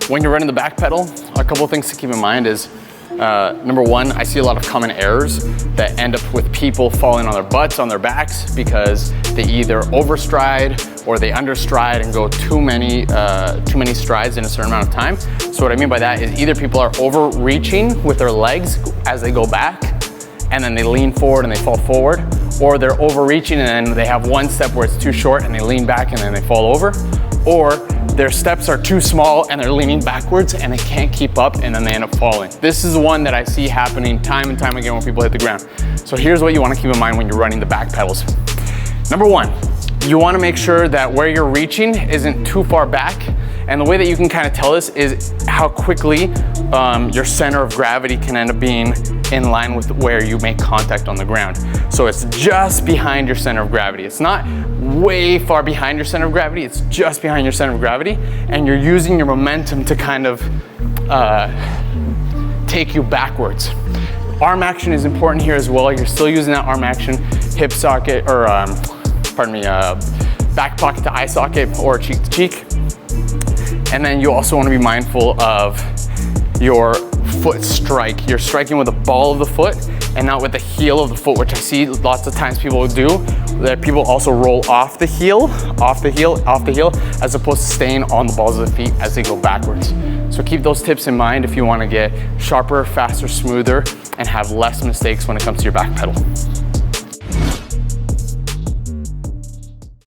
When you're running the back pedal, a couple of things to keep in mind is, number one, I see a lot of common errors that end up with people falling on their butts, on their backs, because they either overstride or they understride and go too many strides in a certain amount of time. So what I mean by that is either people are overreaching with their legs as they go back, and then they lean forward and they fall forward, or they're overreaching and then they have one step where it's too short and they lean back and then they fall over, or their steps are too small and they're leaning backwards and they can't keep up and then they end up falling. This is one that I see happening time and time again when people hit the ground. So here's what you want to keep in mind when you're running the back pedals. Number one, you want to make sure that where you're reaching isn't too far back. And the way that you can kind of tell this is how quickly your center of gravity can end up being in line with where you make contact on the ground. So it's just behind your center of gravity. It's not way far behind your center of gravity, it's just behind your center of gravity, and you're using your momentum to kind of take you backwards. Arm action is important here as well. You're still using that arm action, hip socket, or back pocket to eye socket or cheek to cheek. And then you also want to be mindful of your foot strike. You're striking with the ball of the foot and not with the heel of the foot, which I see lots of times people do, that people also roll off the heel, as opposed to staying on the balls of the feet as they go backwards. So keep those tips in mind if you want to get sharper, faster, smoother, and have less mistakes when it comes to your back pedal.